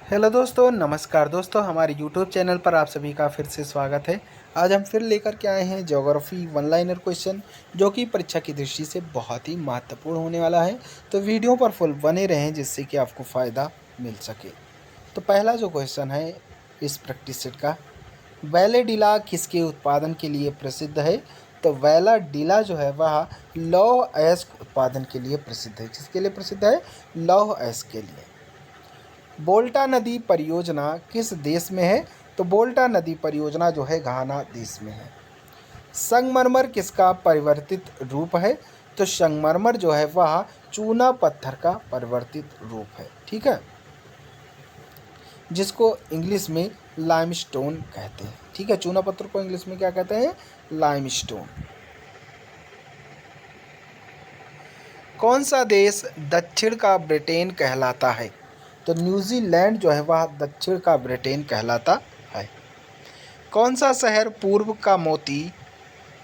Hello दोस्तों, नमस्कार दोस्तों। हमारे यूट्यूब चैनल पर आप सभी का फिर से स्वागत है। आज हम फिर लेकर के आए हैं ज्योग्राफी वन लाइनर क्वेश्चन, जो कि परीक्षा की दृष्टि से बहुत ही महत्वपूर्ण होने वाला है। तो वीडियो पर फुल बने रहें, जिससे कि आपको फ़ायदा मिल सके। तो पहला जो क्वेश्चन है इस प्रैक्टिस सेट का, वैलेडिला किसके उत्पादन के लिए प्रसिद्ध है? तो वैलाडिला जो है वह लौह अयस्क उत्पादन के लिए प्रसिद्ध है। किसके लिए प्रसिद्ध है? लौह अयस्क के लिए। बोल्टा नदी परियोजना किस देश में है? तो बोल्टा नदी परियोजना जो है घाना देश में है। संगमरमर किसका परिवर्तित रूप है? तो संगमरमर जो है वह चूना पत्थर का परिवर्तित रूप है। ठीक है, जिसको इंग्लिश में लाइमस्टोन कहते हैं। ठीक है, चूना पत्थर को इंग्लिश में क्या कहते हैं? लाइमस्टोन। कौन सा देश दक्षिण का ब्रिटेन कहलाता है? तो न्यूजीलैंड जो है वह दक्षिण का ब्रिटेन कहलाता है। कौन सा शहर पूर्व का मोती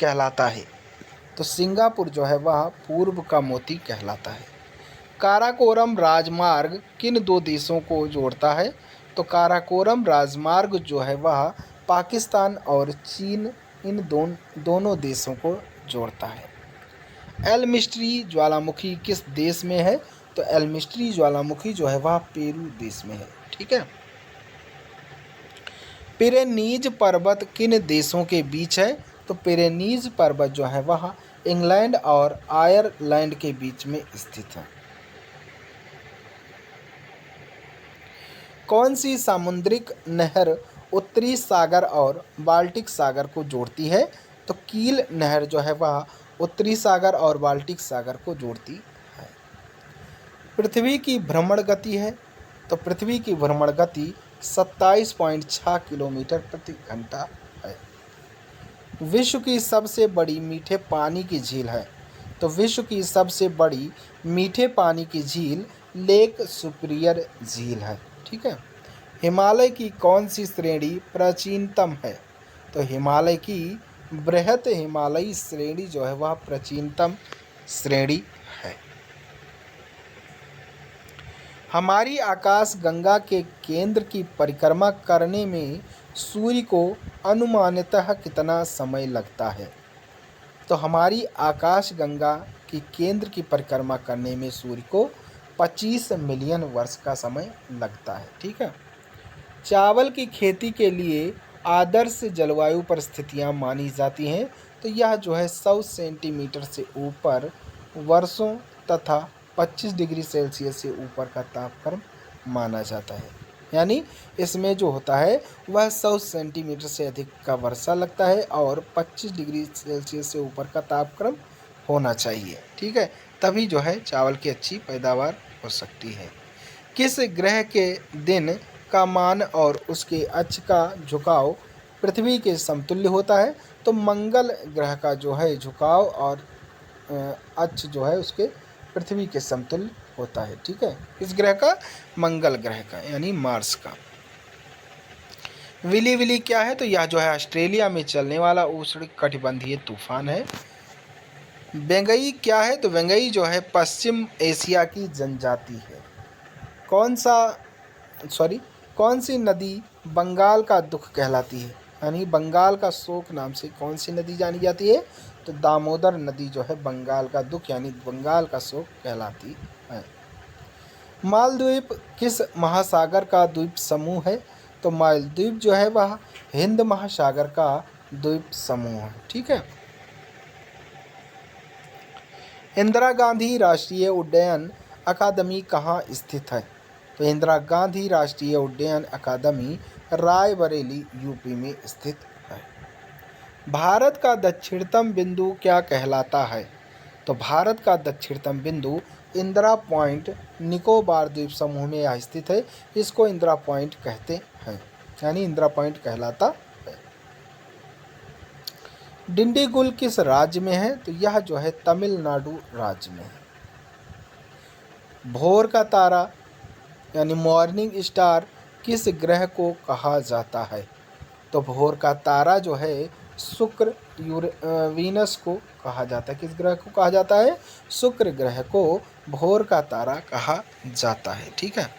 कहलाता है? तो सिंगापुर जो है वह पूर्व का मोती कहलाता है। काराकोरम राजमार्ग किन दो देशों को जोड़ता है? तो काराकोरम राजमार्ग जो है वह पाकिस्तान और चीन, इन दोनों देशों को जोड़ता है। एल्मिस्ट्री ज्वालामुखी किस देश में है? तो एल्मिस्ट्री ज्वालामुखी जो है वह पेरू देश में है। ठीक है। पिरेनीज पर्वत किन देशों के बीच है? तो पिरेनीज पर्वत जो है वह इंग्लैंड और आयरलैंड के बीच में स्थित है। कौन सी सामुद्रिक नहर उत्तरी सागर और बाल्टिक सागर को जोड़ती है? तो कील नहर जो है वह उत्तरी सागर और बाल्टिक सागर को जोड़ती है। पृथ्वी की भ्रमण गति है? तो पृथ्वी की भ्रमण गति 27.6 किलोमीटर प्रति घंटा है। विश्व की सबसे बड़ी मीठे पानी की झील है? तो विश्व की सबसे बड़ी मीठे पानी की झील लेक सुपिरियर झील है। ठीक है। हिमालय की कौन सी श्रेणी प्राचीनतम है? तो हिमालय की बृहत हिमालयी श्रेणी जो है वह प्राचीनतम श्रेणी है। हमारी आकाश गंगा के केंद्र की परिक्रमा करने में सूर्य को अनुमानतः कितना समय लगता है? तो हमारी आकाश गंगा की केंद्र की परिक्रमा करने में सूर्य को 25 मिलियन वर्ष का समय लगता है। ठीक है। चावल की खेती के लिए आदर्श जलवायु परिस्थितियां मानी जाती हैं। तो यह जो है 100 सेंटीमीटर से ऊपर वर्षों तथा 25 डिग्री सेल्सियस से ऊपर का तापक्रम माना जाता है। यानी इसमें जो होता है वह 100 सेंटीमीटर से अधिक का वर्षा लगता है और 25 डिग्री सेल्सियस से ऊपर का तापक्रम होना चाहिए। ठीक है, तभी जो है चावल की अच्छी पैदावार हो सकती है। किस ग्रह के दिन का मान और उसके अक्ष का झुकाव पृथ्वी के समतुल्य होता है? तो मंगल ग्रह का जो है झुकाव और अक्ष जो है उसके पृथ्वी के समतुल्य होता है। ठीक है, इस ग्रह का, मंगल ग्रह का यानी मार्स का। विली विली क्या है? तो यह जो है ऑस्ट्रेलिया में चलने वाला उष्णकटिबंधीय तूफान है। वेंगई क्या है? तो वेंगई जो है पश्चिम एशिया की जनजाति है। कौन सी नदी बंगाल का दुख कहलाती है? यानी बंगाल का शोक नाम से कौन सी नदी जानी जाती है? तो दामोदर नदी जो है बंगाल का दुख यानी बंगाल का शोक कहलाती है। मालद्वीप किस महासागर का द्वीप समूह है? तो मालदीव जो है वह हिंद महासागर का द्वीप समूह है। ठीक है। इंदिरा गांधी राष्ट्रीय उड्डयन अकादमी कहाँ स्थित है? तो इंदिरा गांधी राष्ट्रीय उड्डयन अकादमी रायबरेली यूपी में स्थित है। भारत का दक्षिणतम बिंदु क्या कहलाता है? तो भारत का दक्षिणतम बिंदु इंदिरा पॉइंट निकोबार द्वीप समूह में यह स्थित है। इसको इंदिरा पॉइंट कहते हैं, यानी इंदिरा पॉइंट कहलाता है। डिंडीगुल किस राज्य में है? तो यह जो है तमिलनाडु राज्य में है। भोर का तारा यानी मॉर्निंग स्टार किस ग्रह को कहा जाता है? तो भोर का तारा जो है शुक्र वीनस को कहा जाता है। किस ग्रह को कहा जाता है? शुक्र ग्रह को भोर का तारा कहा जाता है। ठीक है।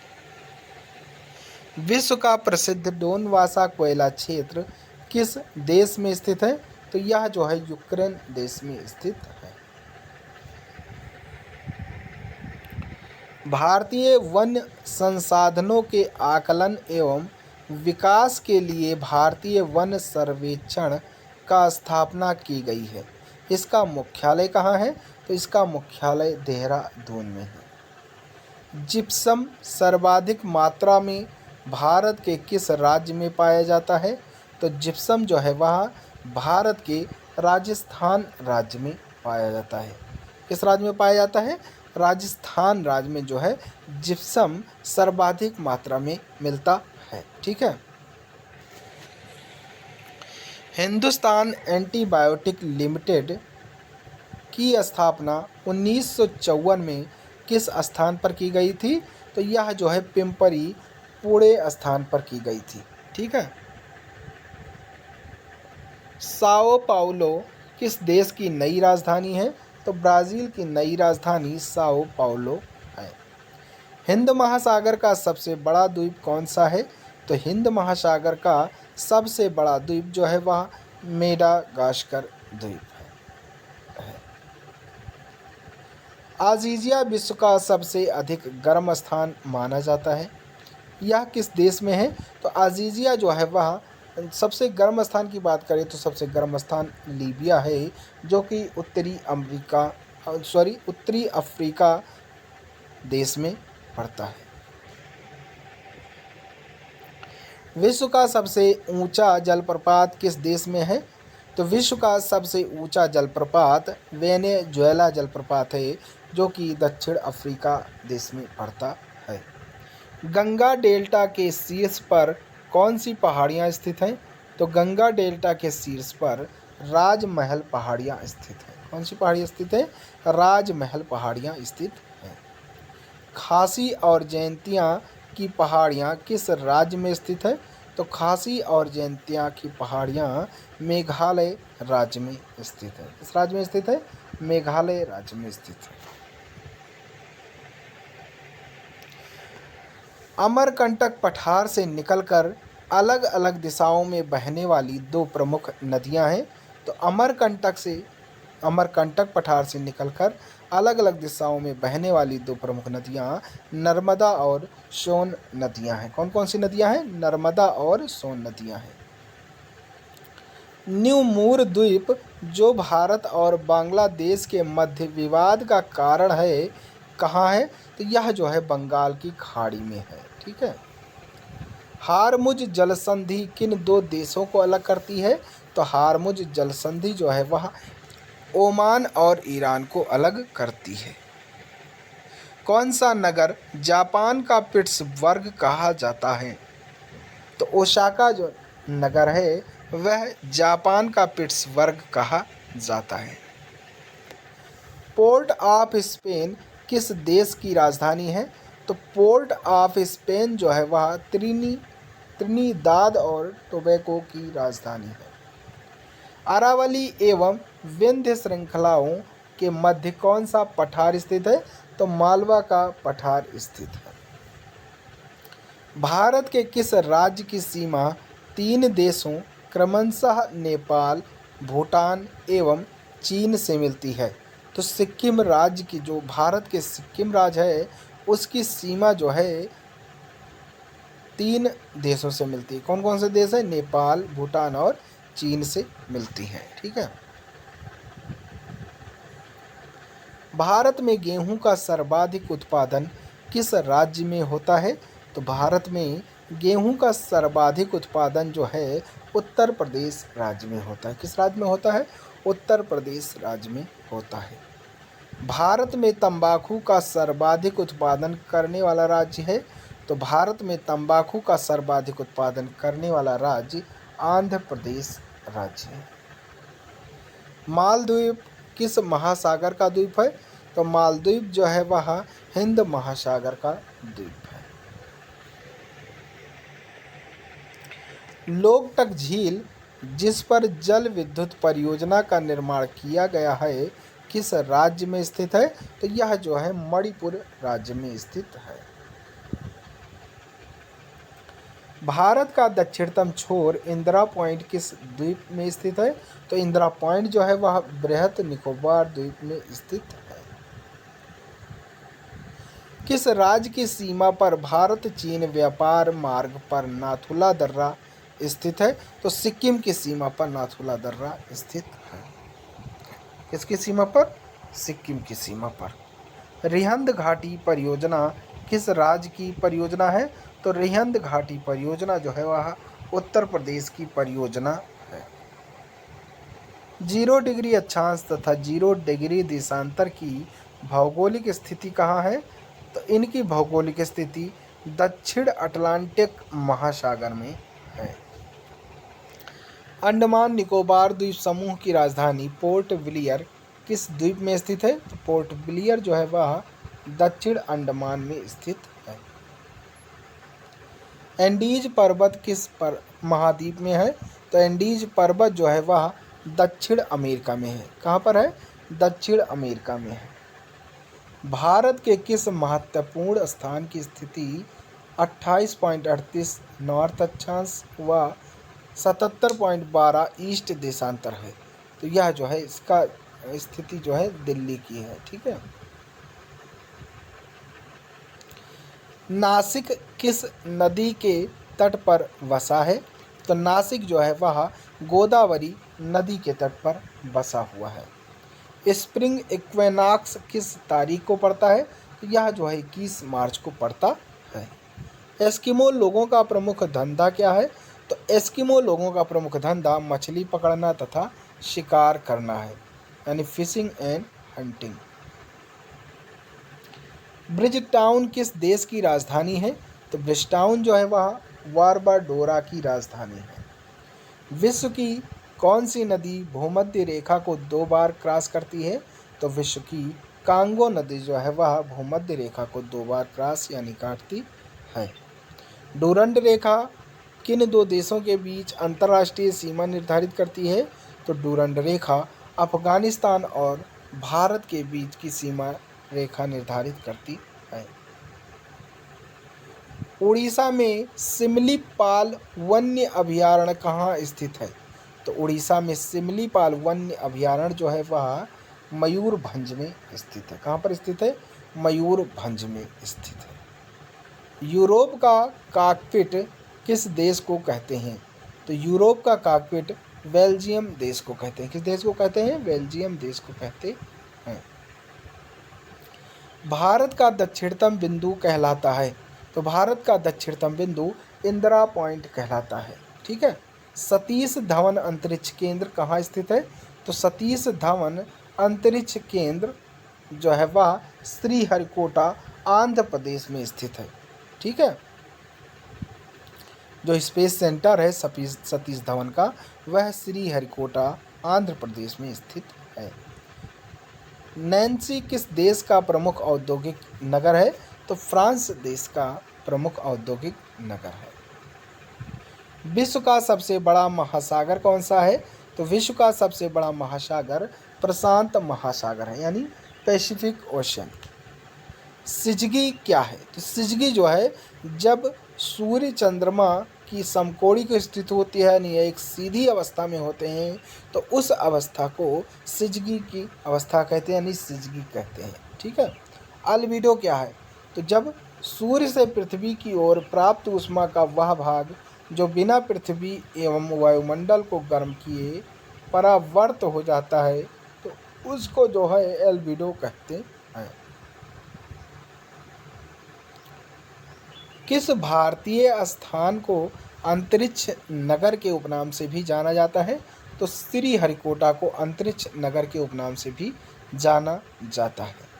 विश्व का प्रसिद्ध डोनवासा कोयला क्षेत्र किस देश में स्थित है? तो यह जो है यूक्रेन देश में स्थित है। भारतीय वन संसाधनों के आकलन एवं विकास के लिए भारतीय वन सर्वेक्षण का स्थापना की गई है। इसका मुख्यालय कहाँ है? तो इसका मुख्यालय देहरादून में है। जिप्सम सर्वाधिक मात्रा में भारत के किस राज्य में पाया जाता है? तो जिप्सम जो है वह भारत के राजस्थान राज्य में पाया जाता है। किस राज्य में पाया जाता है? राजस्थान राज्य में जो है जिप्सम सर्वाधिक मात्रा में मिलता है। ठीक है। हिंदुस्तान एंटीबायोटिक लिमिटेड की स्थापना 1954 में किस स्थान पर की गई थी? तो यह जो है पिंपरी पुणे स्थान पर की गई थी। ठीक है। साओ पाउलो किस देश की नई राजधानी है? तो ब्राज़ील की नई राजधानी साओ पाउलो है। हिंद महासागर का सबसे बड़ा द्वीप कौन सा है? तो हिंद महासागर का सबसे बड़ा द्वीप जो है वह मेडागास्कर द्वीप है। आज़ीज़िया विश्व का सबसे अधिक गर्म स्थान माना जाता है। यह किस देश में है? तो आज़ीज़िया जो है वह सबसे गर्म स्थान की बात करें तो सबसे गर्म स्थान लीबिया है, जो कि उत्तरी अफ्रीका देश में पड़ता है। विश्व का सबसे ऊंचा जलप्रपात किस देश में है? तो विश्व का सबसे ऊंचा जलप्रपात वेनेजुएला जलप्रपात है, जो कि दक्षिण अफ्रीका देश में पड़ता है। गंगा डेल्टा के शीर्ष पर कौन सी पहाड़ियाँ स्थित हैं? तो गंगा डेल्टा के शीर्ष पर राजमहल पहाड़ियाँ स्थित हैं। कौन सी पहाड़ियाँ स्थित हैं? राजमहल पहाड़ियाँ स्थित हैं। खासी और जयंतिया की पहाड़ियाँ किस राज्य में स्थित है? तो खासी और जयंतिया की पहाड़ियाँ मेघालय राज्य में स्थित है। किस राज्य में स्थित है? मेघालय राज्य में स्थित है। अमरकंटक पठार से निकलकर अलग अलग दिशाओं में बहने वाली दो प्रमुख नदियां हैं। तो अमरकंटक पठार से निकलकर अलग अलग दिशाओं में बहने वाली दो प्रमुख नदियां नर्मदा और सोन नदियां हैं। कौन कौन सी नदियां हैं? नर्मदा और सोन नदियां हैं। न्यू मूर द्वीप जो भारत और बांग्लादेश के मध्य विवाद का कारण है, कहाँ है? तो यह जो है बंगाल की खाड़ी में है। ठीक है। हारमुज जलसंधि किन दो देशों को अलग करती है? तो हारमुज जलसंधि जो है वह ओमान और ईरान को अलग करती है। कौन सा नगर जापान का पिट्सबर्ग कहा जाता है? तो ओसाका जो नगर है वह जापान का पिट्सबर्ग कहा जाता है। पोर्ट ऑफ स्पेन किस देश की राजधानी है? तो पोर्ट ऑफ स्पेन जो है वह त्रिनिदाद और टोबैगो की राजधानी है। अरावली एवं विंध्य श्रृंखलाओं के मध्य कौन सा पठार स्थित है? तो मालवा का पठार स्थित है। भारत के किस राज्य की सीमा तीन देशों क्रमशः नेपाल, भूटान एवं चीन से मिलती है? तो सिक्किम राज्य की, जो भारत के सिक्किम राज्य है, उसकी सीमा जो है तीन देशों से मिलती है। कौन कौन से देश है? नेपाल, भूटान और चीन से मिलती है। ठीक है। भारत में गेहूं का सर्वाधिक उत्पादन किस राज्य में होता है? तो भारत में गेहूं का सर्वाधिक उत्पादन जो है उत्तर प्रदेश राज्य में होता है। किस राज्य में होता है? उत्तर प्रदेश राज्य में होता है। भारत में तंबाकू का सर्वाधिक उत्पादन करने वाला राज्य है? तो भारत में तंबाकू का सर्वाधिक उत्पादन करने वाला राज्य आंध्र प्रदेश राज्य है। मालदीव किस महासागर का द्वीप है? तो मालदीव जो है वह हिंद महासागर का द्वीप है। लोकटक झील जिस पर जल विद्युत परियोजना का निर्माण किया गया है किस राज्य में स्थित है? तो यह जो है मणिपुर राज्य में स्थित है। भारत का दक्षिणतम छोर इंदिरा पॉइंट किस द्वीप में स्थित है? तो इंदिरा पॉइंट जो है वह बृहत निकोबार द्वीप में स्थित है। किस राज्य की सीमा पर भारत चीन व्यापार मार्ग पर नाथुला दर्रा स्थित है? तो सिक्किम की सीमा पर नाथुला दर्रा स्थित है। किसकी सीमा पर? सिक्किम की सीमा पर। रिहंद घाटी परियोजना किस राज्य की परियोजना है? तो रिहंद घाटी परियोजना जो है वह उत्तर प्रदेश की परियोजना है। 0 डिग्री अक्षांश तथा 0 डिग्री देशांतर की भौगोलिक स्थिति कहाँ है? तो इनकी भौगोलिक स्थिति दक्षिण अटलांटिक महासागर में है। अंडमान निकोबार द्वीप समूह की राजधानी पोर्ट ब्लियर किस द्वीप में स्थित है? तो पोर्ट ब्लियर जो है वह दक्षिण अंडमान में स्थित है। एंडीज पर्वत किस महाद्वीप में है? तो एंडीज पर्वत जो है वह दक्षिण अमेरिका में है। कहाँ पर है? दक्षिण अमेरिका में है। भारत के किस महत्वपूर्ण स्थान की स्थिति 28.38 नॉर्थ अक्षांश व 77.12 ईस्ट देशांतर है? तो यह जो है इसका स्थिति जो है दिल्ली की है। ठीक है। नासिक किस नदी के तट पर बसा है? तो नासिक जो है वह गोदावरी नदी के तट पर बसा हुआ है। स्प्रिंग इक्वेनॉक्स किस तारीख को पड़ता है? तो यह जो है 21 मार्च को पड़ता है। एस्किमो लोगों का प्रमुख धंधा क्या है? तो एस्किमो लोगों का प्रमुख धंधा मछली पकड़ना तथा शिकार करना है, यानी फिशिंग एंड हंटिंग। ब्रिजटाउन किस देश की राजधानी है? तो ब्रिजटाउन जो है वह बारबाडोरा की राजधानी है। विश्व की कौन सी नदी भूमध्य रेखा को 2 बार क्रॉस करती है? तो विश्व की कांगो नदी जो है वह भूमध्य रेखा को 2 बार क्रॉस यानी काटती है। डूरंड रेखा किन 2 देशों के बीच अंतर्राष्ट्रीय सीमा निर्धारित करती है? तो डूरंड रेखा अफगानिस्तान और भारत के बीच की सीमा रेखा निर्धारित करती है। उड़ीसा में सिमलीपाल वन्य अभयारण्य कहाँ स्थित है? तो उड़ीसा में सिमलीपाल वन्य अभयारण्य जो है वह मयूरभंज में स्थित है। कहाँ पर स्थित है? मयूरभंज में स्थित है। यूरोप का कॉकपिट किस देश को कहते हैं? तो यूरोप का कॉकपिट बेल्जियम देश को कहते हैं। किस देश को कहते हैं? बेल्जियम देश को कहते हैं। भारत का दक्षिणतम बिंदु कहलाता है? तो भारत का दक्षिणतम बिंदु इंदिरा पॉइंट कहलाता है। ठीक है। सतीश धवन अंतरिक्ष केंद्र कहाँ स्थित है? तो सतीश धवन अंतरिक्ष केंद्र जो है वह श्रीहरिकोटा आंध्र प्रदेश में स्थित है। ठीक है। जो स्पेस सेंटर है सतीश धवन का वह श्रीहरिकोटा आंध्र प्रदेश में स्थित है। नैन्सी किस देश का प्रमुख औद्योगिक नगर है? तो फ्रांस देश का प्रमुख औद्योगिक नगर है। विश्व का सबसे बड़ा महासागर कौन सा है? तो विश्व का सबसे बड़ा महासागर प्रशांत महासागर है, यानी पैसिफिक ओशन। सिजगी क्या है? तो सिजगी जो है जब सूर्य चंद्रमा की समकोणि की स्थिति होती है, यानी एक सीधी अवस्था में होते हैं, तो उस अवस्था को सिजगी की अवस्था कहते हैं, यानी सिजगी कहते हैं। ठीक है। अल्बिडो क्या है? तो जब सूर्य से पृथ्वी की ओर प्राप्त ऊष्मा का वह भाग जो बिना पृथ्वी एवं वायुमंडल को गर्म किए परावर्त हो जाता है, तो उसको जो है एल्बिडो कहते हैं। किस भारतीय स्थान को अंतरिक्ष नगर के उपनाम से भी जाना जाता है? तो श्रीहरिकोटा को अंतरिक्ष नगर के उपनाम से भी जाना जाता है।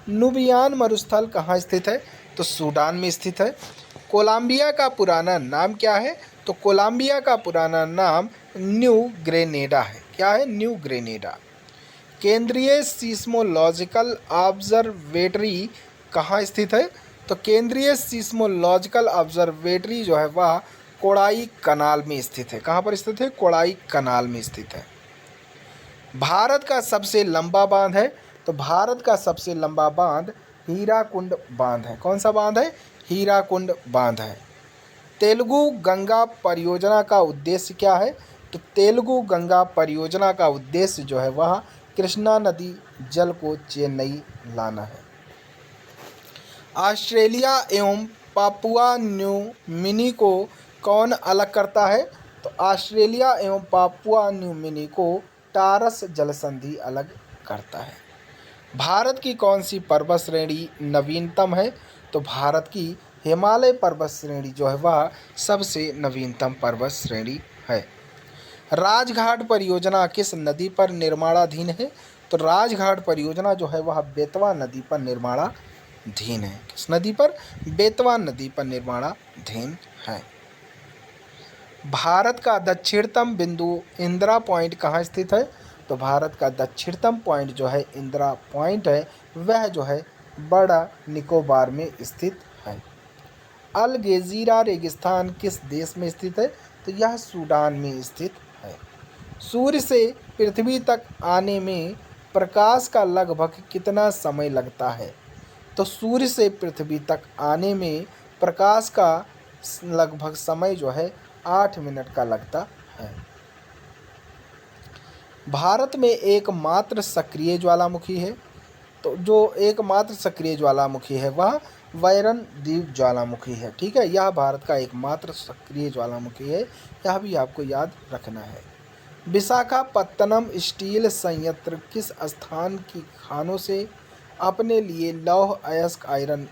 नुबियान मरुस्थल कहाँ स्थित है? तो सूडान में स्थित है। कोलंबिया का पुराना नाम क्या है? तो कोलंबिया का पुराना नाम न्यू ग्रेनेडा है। क्या है? New Grenada. केंद्रीय सीस्मोलॉजिकल ऑब्जर्वेटरी कहाँ स्थित है? तो केंद्रीय सीस्मोलॉजिकल ऑब्जर्वेटरी जो है वह कोड़ाई कनाल में स्थित है। कहाँ पर स्थित है? कोड़ाई कनाल में स्थित है। भारत का सबसे लंबा बांध है? तो भारत का सबसे लंबा बांध हीराकुंड बांध है। कौन सा बांध है? हीराकुंड बांध है। तेलुगु गंगा परियोजना का उद्देश्य क्या है? तो तेलुगु गंगा परियोजना का उद्देश्य जो है वह कृष्णा नदी जल को चेन्नई लाना है। ऑस्ट्रेलिया एवं पापुआ न्यू मिनी को कौन अलग करता है? तो ऑस्ट्रेलिया एवं पापुआ न्यू मिनी को टारस जलसंधि अलग करता है। भारत की कौन सी पर्वत श्रेणी नवीनतम है? तो भारत की हिमालय पर्वत श्रेणी जो है वह सबसे नवीनतम पर्वत श्रेणी है। राजघाट परियोजना किस नदी पर निर्माणाधीन है? तो राजघाट परियोजना जो है वह बेतवा नदी पर निर्माणाधीन है। किस नदी पर? बेतवा नदी पर निर्माणाधीन है। भारत का दक्षिणतम बिंदु इंदिरा पॉइंट कहाँ स्थित है? तो भारत का दक्षिणतम पॉइंट जो है इंदिरा पॉइंट है वह जो है बड़ा निकोबार में स्थित है। अल गेजीरा रेगिस्तान किस देश में स्थित है? तो यह सूडान में स्थित है। सूर्य से पृथ्वी तक आने में प्रकाश का लगभग कितना समय लगता है? तो सूर्य से पृथ्वी तक आने में प्रकाश का लगभग समय जो है 8 मिनट का लगता है। भारत में एकमात्र सक्रिय ज्वालामुखी है, तो जो एकमात्र सक्रिय ज्वालामुखी है वह वैरन द्वीप ज्वालामुखी है। ठीक है, यह भारत का एकमात्र सक्रिय ज्वालामुखी है, यह भी आपको याद रखना है। विशाखापत्तनम स्टील संयंत्र किस स्थान की खानों से अपने लिए लौह अयस्क आयरन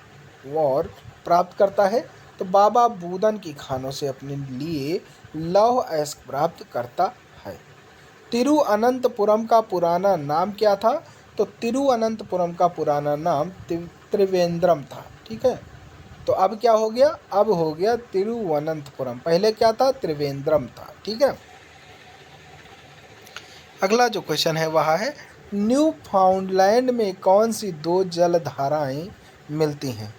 ओर प्राप्त करता है? तो बाबा बूदन की खानों से अपने लिए लौह अयस्क प्राप्त करता है। तिरुअनंतपुरम का पुराना नाम क्या था? तो तिरुअनंतपुरम का पुराना नाम त्रिवेंद्रम था। ठीक है, तो अब क्या हो गया? अब हो गया तिरुवनंतपुरम, पहले क्या था? त्रिवेंद्रम था। ठीक है, अगला जो क्वेश्चन है वह है न्यू फाउंडलैंड में कौन सी दो जलधाराएं मिलती हैं?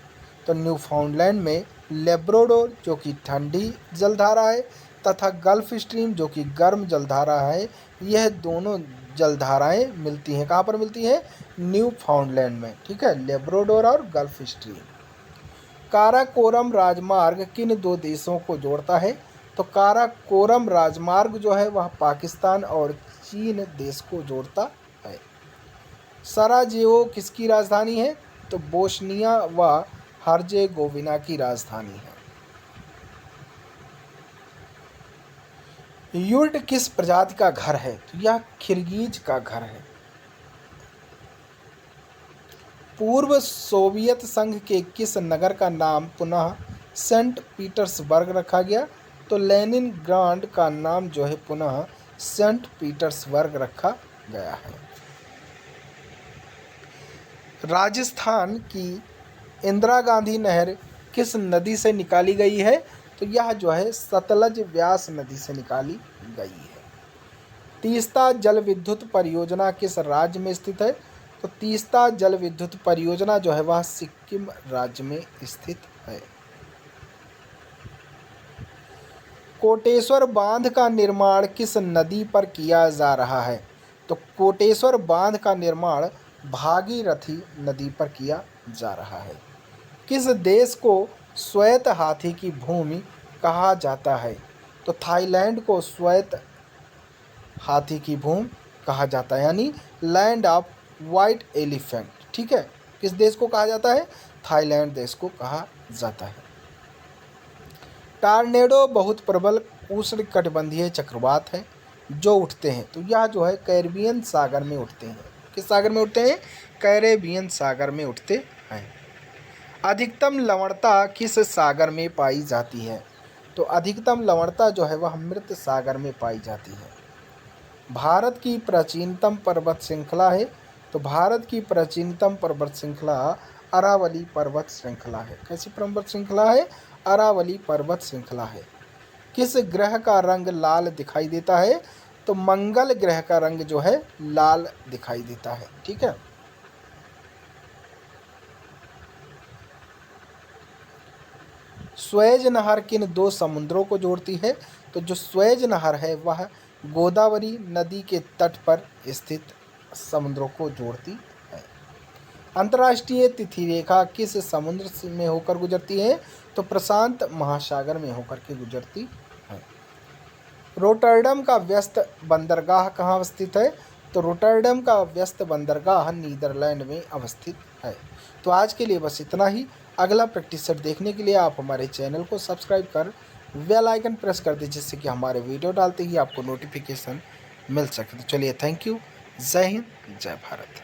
तो न्यू फाउंडलैंड में लेब्राडोर जो कि ठंडी जलधारा है तथा गल्फ स्ट्रीम जो कि गर्म जलधारा है, यह दोनों जलधाराएं मिलती हैं। कहाँ पर मिलती हैं? न्यू फाउंडलैंड में। ठीक है, लेब्राडोर और गल्फ स्ट्रीम। काराकोरम राजमार्ग किन दो देशों को जोड़ता है? तो काराकोरम राजमार्ग जो है वह पाकिस्तान और चीन देश को जोड़ता है। सराजेवो किसकी राजधानी है? तो बोस्निया व हर्जेगोविना की राजधानी है। युर्ट किस प्रजाति का घर है? तो यह खिरगीज का घर है। पूर्व सोवियत संघ के किस नगर का नाम पुनः सेंट पीटर्सबर्ग रखा गया? तो लेनिनग्राड का नाम जो है पुनः सेंट पीटर्सबर्ग रखा गया है। राजस्थान की इंदिरा गांधी नहर किस नदी से निकाली गई है? तो यह जो है सतलज व्यास नदी से निकाली गई है। तीस्ता जल विद्युत परियोजना किस राज्य में स्थित है? तो तीस्ता जल विद्युत परियोजना जो है वह सिक्किम राज्य में स्थित है। कोटेश्वर बांध का निर्माण किस नदी पर किया जा रहा है? तो कोटेश्वर बांध का निर्माण भागीरथी नदी पर किया जा रहा है। किस देश को श्वेत हाथी की भूमि कहा जाता है? तो थाईलैंड को श्वेत हाथी की भूमि कहा जाता है, यानी लैंड ऑफ वाइट एलिफेंट। ठीक है, किस देश को कहा जाता है? थाईलैंड देश को कहा जाता है। टॉर्नेडो बहुत प्रबल उष्णकटिबंधीय चक्रवात है जो उठते हैं, तो यह जो है कैरिबियन सागर में उठते हैं। किस सागर में उठते हैं? कैरेबियन सागर में उठते हैं। अधिकतम लवणता किस सागर में पाई जाती है? तो अधिकतम लवणता जो है वह मृत सागर में पाई जाती है। भारत की प्राचीनतम पर्वत श्रृंखला है, तो भारत की प्राचीनतम पर्वत श्रृंखला अरावली पर्वत श्रृंखला है। कैसी पर्वत श्रृंखला है? अरावली पर्वत श्रृंखला है। किस ग्रह का रंग लाल दिखाई देता है? तो मंगल ग्रह का रंग जो है लाल दिखाई देता है। ठीक है, स्वेज नहर किन दो समुद्रों को जोड़ती है? तो जो स्वेज नहर है वह गोदावरी नदी के तट पर स्थित समुद्रों को जोड़ती है। अंतर्राष्ट्रीय तिथि रेखा किस समुद्र में होकर गुजरती है? तो प्रशांत महासागर में होकर के गुजरती है। रोटरडम का व्यस्त बंदरगाह कहाँ अवस्थित है? तो रोटरडम का व्यस्त बंदरगाह नीदरलैंड में अवस्थित है। तो आज के लिए बस इतना ही। अगला प्रैक्टिस सेट देखने के लिए आप हमारे चैनल को सब्सक्राइब कर बेल आइकन प्रेस कर दीजिए, जिससे कि हमारे वीडियो डालते ही आपको नोटिफिकेशन मिल सके। तो चलिए, थैंक यू। जय हिंद, जय भारत।